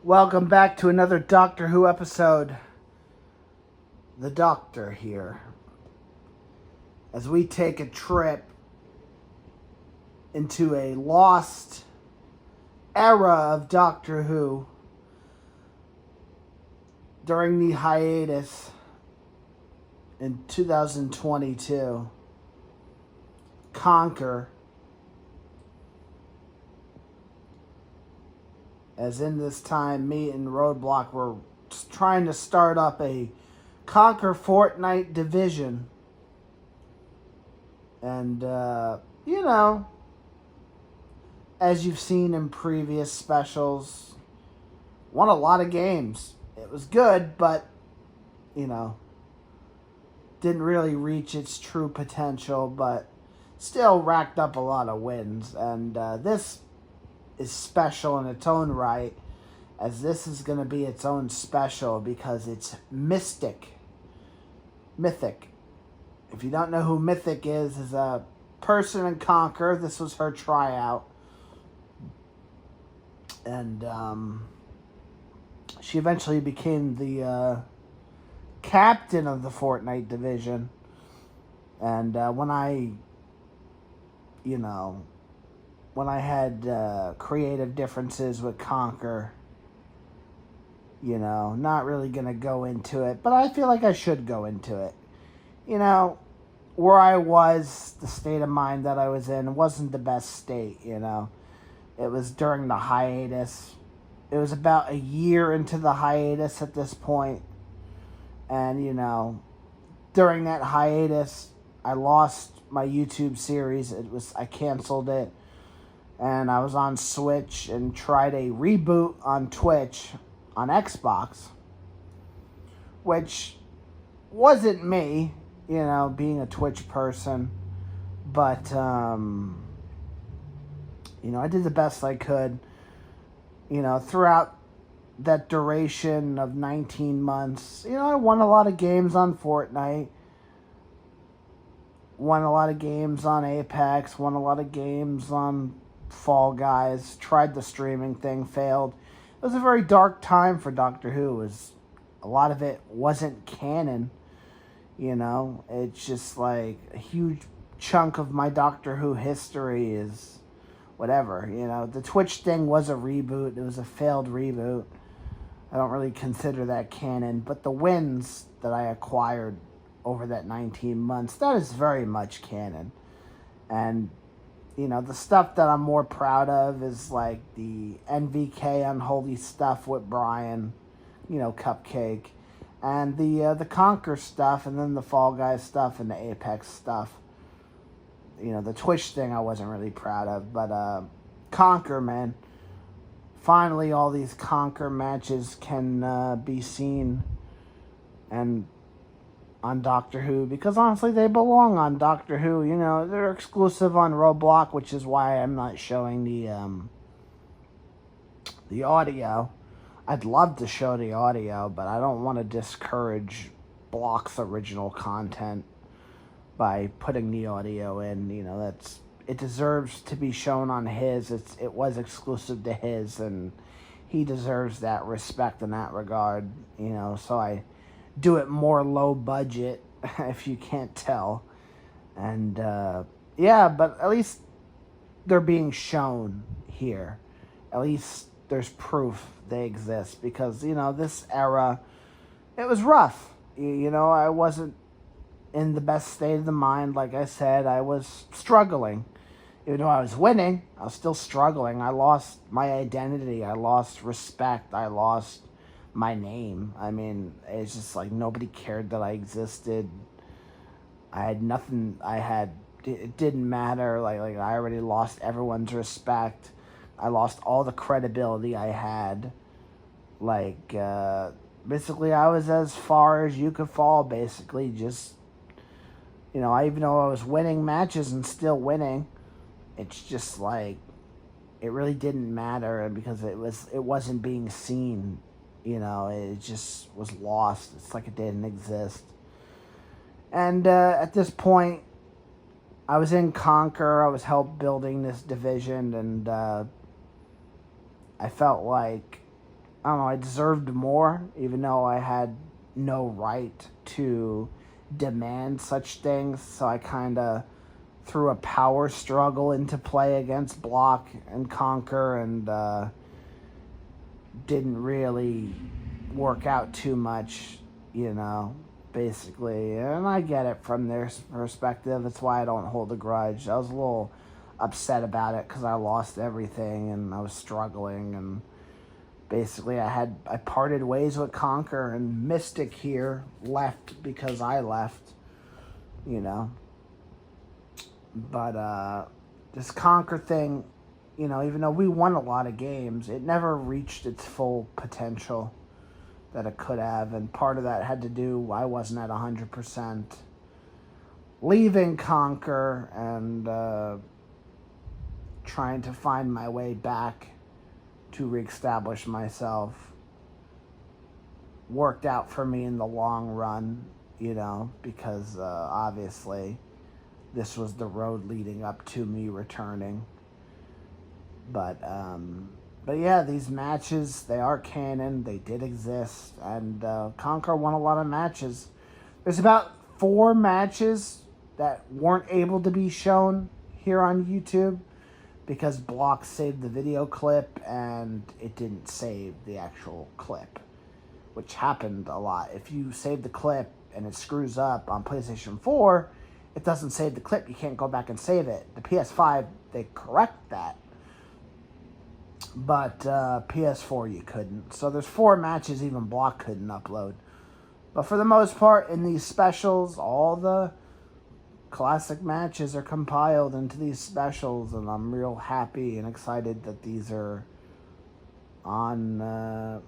Welcome back to another Doctor Who episode. The Doctor here. As we take a trip into a lost era of Doctor Who during the hiatus in 2022. KONQUER. As in this time, me and Roadblock were trying to start up a KONQUER Fortnite division. And, as you've seen in previous specials, won a lot of games. It was good, but, didn't really reach its true potential, but still racked up a lot of wins. And this is special in its own right, as this is going to be its own special because it's Mysticc. If you don't know who Mysticc is a person in KONQUER. This was her tryout. And she eventually became the captain of the Fortnite division. And when I had creative differences with KONQUER, not really going to go into it, but I feel like I should go into it. Where I was, the state of mind that I was in wasn't the best state, It was during the hiatus. It was about a year into the hiatus at this point. And, during that hiatus, I lost my YouTube series. I canceled it. And I was on Switch and tried a reboot on Twitch on Xbox, which wasn't me, being a Twitch person. But, I did the best I could, throughout that duration of 19 months. I won a lot of games on Fortnite, won a lot of games on Apex, won a lot of games on Fall Guys, tried the streaming thing, failed. It was a very dark time for Doctor Who. A lot of it wasn't canon, It's just like a huge chunk of my Doctor Who history is whatever, The Twitch thing was a reboot. It was a failed reboot. I don't really consider that canon, but the wins that I acquired over that 19 months, that is very much canon. And the stuff that I'm more proud of is like the NVK Unholy stuff with Brian, Cupcake, and the KONQUER stuff, and then the Fall Guys stuff and the Apex stuff. The Twitch thing I wasn't really proud of, but KONQUER, man. Finally, all these KONQUER matches can be seen and on Doctor Who, because honestly they belong on Doctor Who. They're exclusive on Roblox, which is why I'm not showing the audio. I'd love to show the audio, but I don't want to discourage Block's original content by putting the audio in. It deserves to be shown on his. It was exclusive to his, and he deserves that respect in that regard. So I do it more low budget, if you can't tell. And, but at least they're being shown here. At least there's proof they exist. Because, this era, it was rough. I wasn't in the best state of the mind. Like I said, I was struggling. Even though I was winning, I was still struggling. I lost my identity. I lost respect. I lost my name. I mean, it's just like nobody cared that I existed. I had nothing. It didn't matter. Like I already lost everyone's respect. I lost all the credibility I had. Basically, I was as far as you could fall. Basically, just even though I was winning matches and still winning, it's just like it really didn't matter because it wasn't being seen. It just was lost. It's like it didn't exist. And at this point, I was in KONQUER. I was helped building this division, and I felt like I don't know, I deserved more, even though I had no right to demand such things. So I kind of threw a power struggle into play against Block and Conquer, and didn't really work out too much, basically. And I get it from their perspective. That's why I don't hold a grudge. I was a little upset about it because I lost everything and I was struggling, and basically I parted ways with Conquer, and Mysticc here left because I left, But this Conquer thing, even though we won a lot of games, it never reached its full potential that it could have. And part of that had to do, I wasn't at 100%. Leaving Conquer and trying to find my way back to reestablish myself worked out for me in the long run, because obviously this was the road leading up to me returning. But yeah, these matches, they are canon. They did exist. And Conquer won a lot of matches. There's about 4 matches that weren't able to be shown here on YouTube because Block saved the video clip and it didn't save the actual clip, which happened a lot. If you save the clip and it screws up on PlayStation 4, it doesn't save the clip. You can't go back and save it. The PS5, they correct that. But PS4, you couldn't. So there's 4 matches even Block couldn't upload. But for the most part, in these specials, all the classic matches are compiled into these specials, and I'm real happy and excited that these are on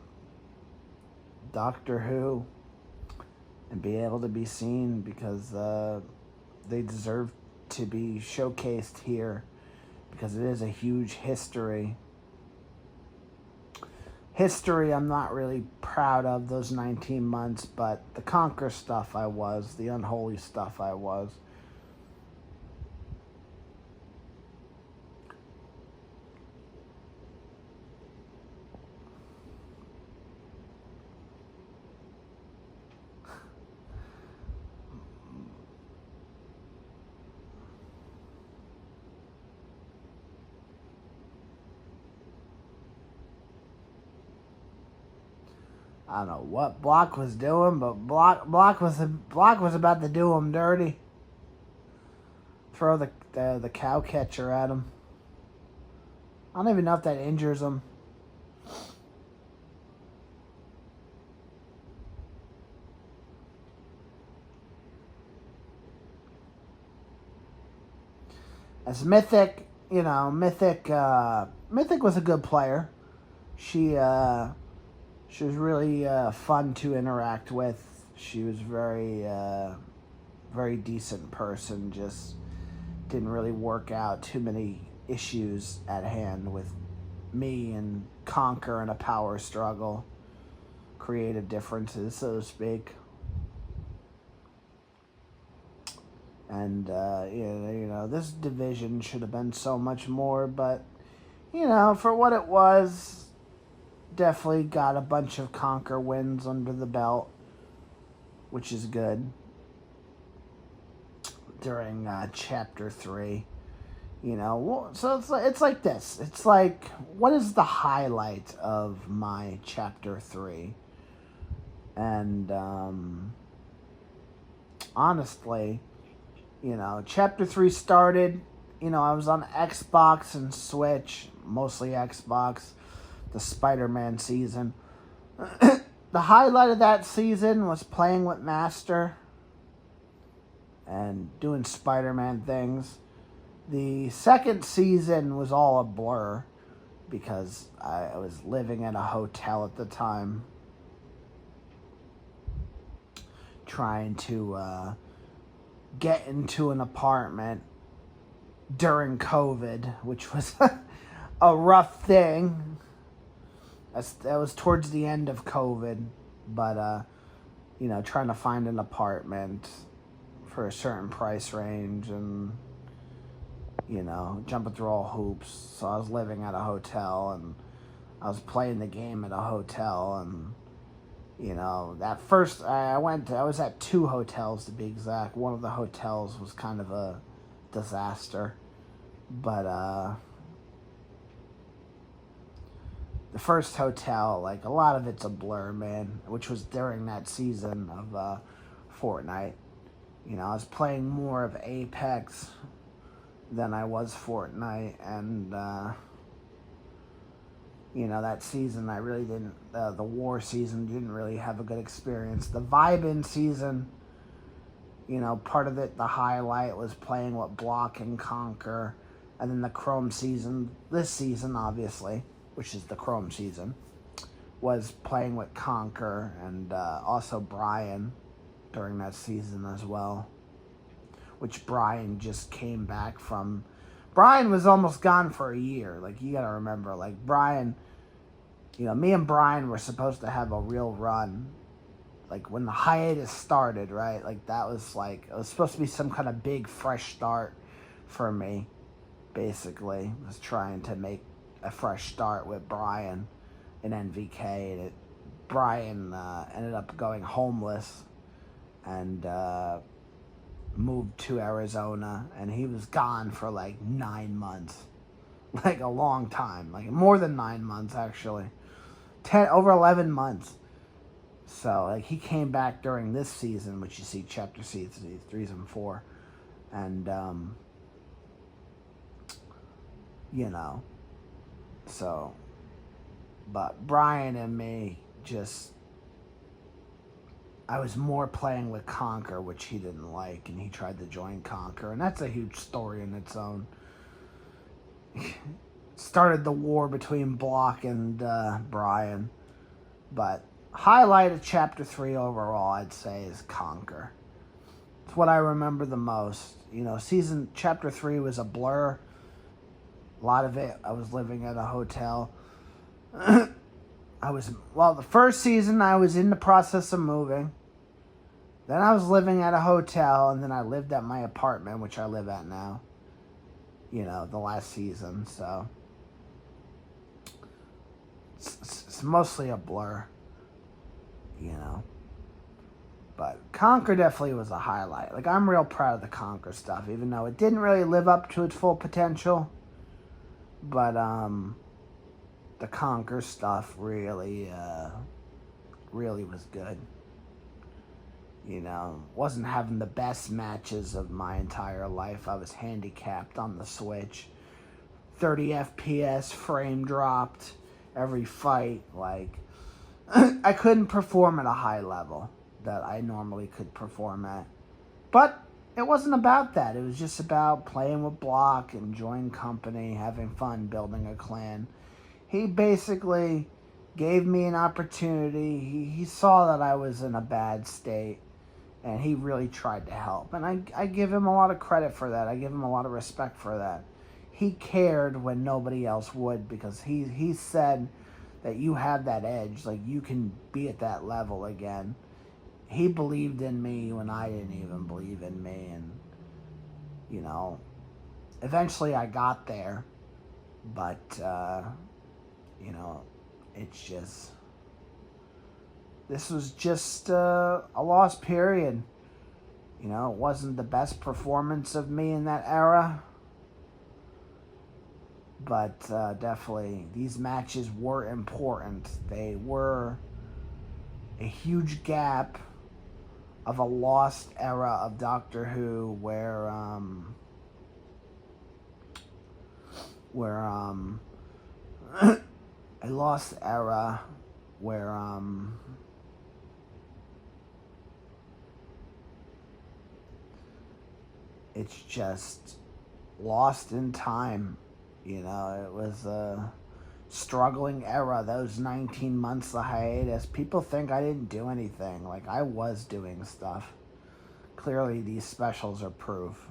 Doctor Who and be able to be seen, because they deserve to be showcased here, because it is a huge history. I'm not really proud of those 19 months, but the Conquer stuff I was, the unholy stuff I was. I don't know what Block was doing, but Block was about to do him dirty. Throw the cow catcher at him. I don't even know if that injures him. As Mysticc, Mysticc was a good player. She was really fun to interact with. She was very decent person. Just didn't really work out too many issues at hand with me and Conquer in a power struggle. Creative differences, so to speak. And, this division should have been so much more, but, for what it was, definitely got a bunch of Conquer wins under the belt, which is good, during Chapter 3. So it's like this. It's like, what is the highlight of my Chapter 3? And, honestly, Chapter 3 started, I was on Xbox and Switch, mostly Xbox, the Spider-Man season. The highlight of that season was playing with Master and doing Spider-Man things. The second season was all a blur because I was living in a hotel at the time, trying to get into an apartment during COVID, which was a rough thing. That was towards the end of COVID, but trying to find an apartment for a certain price range, and jumping through all hoops. So I was living at a hotel, and I was playing the game at a hotel, and that first I was at 2 hotels to be exact. One of the hotels was kind of a disaster, but the first hotel, like, a lot of it's a blur, man, which was during that season of Fortnite. I was playing more of Apex than I was Fortnite, and that season I really didn't, the war season, didn't really have a good experience. The Vibe-In season, part of it, the highlight was playing with Block and Conquer, and then the Chrome season, this season, obviously, which is the Chrome season, was playing with Conquer and also Brian during that season as well, which Brian just came back from. Brian was almost gone for a year. Like, you gotta remember, like, Brian, me and Brian were supposed to have a real run. Like, when the hiatus started, right? Like, that was like, it was supposed to be some kind of big fresh start for me, basically. I was trying to make a fresh start with Brian in NVK, and Brian ended up going homeless and moved to Arizona, and he was gone for like 9 months. Like, a long time, like more than 9 months, actually. Over 11 months. So, like, he came back during this season, which you see chapter 3 and 4, and so, but Brian and me just, I was more playing with Conquer, which he didn't like, and he tried to join Conquer, and that's a huge story in its own. Started the war between Block and Brian, but highlight of chapter 3 overall, I'd say, is Conquer. It's what I remember the most. Chapter 3 was a blur. A lot of it, I was living at a hotel. The first season, I was in the process of moving. Then I was living at a hotel, and then I lived at my apartment, which I live at now. The last season, so it's mostly a blur, But Conquer definitely was a highlight. Like, I'm real proud of the Conquer stuff, even though it didn't really live up to its full potential. But the Conquer stuff really was good. Wasn't having the best matches of my entire life. I was handicapped on the Switch. 30 FPS, frame dropped every fight. Like, I couldn't perform at a high level that I normally could perform at. But it wasn't about that. It was just about playing with Block, enjoying company, having fun, building a clan. He basically gave me an opportunity. He saw that I was in a bad state, and he really tried to help. And I give him a lot of credit for that. I give him a lot of respect for that. He cared when nobody else would, because he said that you have that edge. Like, you can be at that level again. He believed in me when I didn't even believe in me. And, eventually I got there. But, it's just, this was just a lost period. It wasn't the best performance of me in that era. But definitely, these matches were important. They were a huge gap of a lost era of Doctor Who, where a lost era where it's just lost in time. It was a struggling era. Those 19 months of hiatus. People think I didn't do anything. Like, I was doing stuff. Clearly, these specials are proof.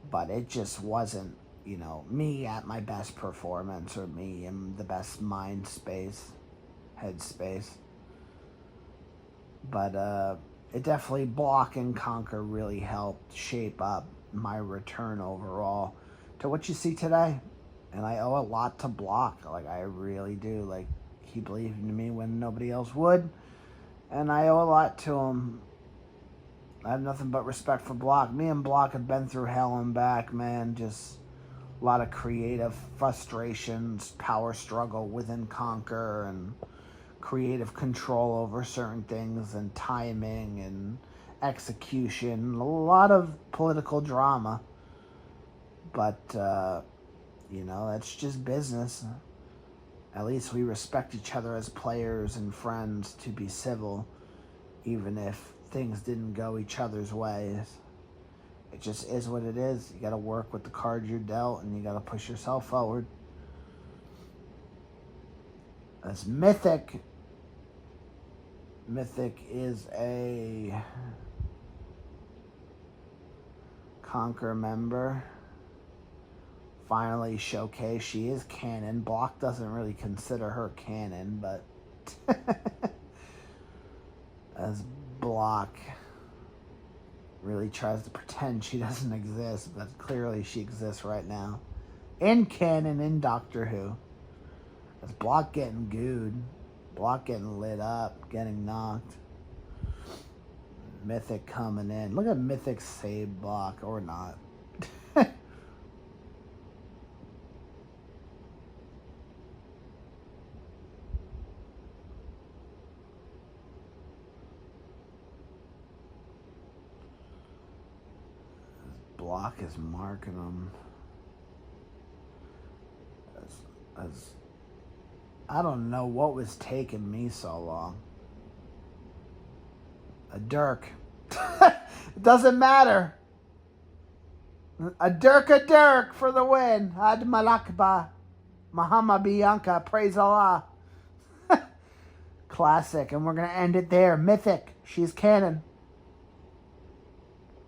But it just wasn't, me at my best performance, or me in the best mind space, head space. But it definitely, Block and Conquer really helped shape up my return overall to what you see today. And I owe a lot to Block. Like, I really do. Like, he believed in me when nobody else would. And I owe a lot to him. I have nothing but respect for Block. Me and Block have been through hell and back, man. Just a lot of creative frustrations, power struggle within KONQUER, and creative control over certain things, and timing and execution. A lot of political drama. But, that's just business. At least we respect each other as players and friends, to be civil, even if things didn't go each other's ways. It just is what it is. You got to work with the cards you're dealt, and you got to push yourself forward. That's Mysticc. Mysticc is a KONQUER member. Finally showcased. She is canon. Block doesn't really consider her canon, but as Block really tries to pretend she doesn't exist, but clearly she exists right now. In canon, in Doctor Who. As Block getting gooed. Block getting lit up, getting knocked. Mysticc coming in. Look at Mysticc save Block, or not. Block is marking them as I don't know what was taking me so long. A Dirk. It doesn't matter. A Dirk for the win. Ad Malakba. Muhammad Bianca. Praise Allah. Classic. And we're going to end it there. Mysticc. She's canon.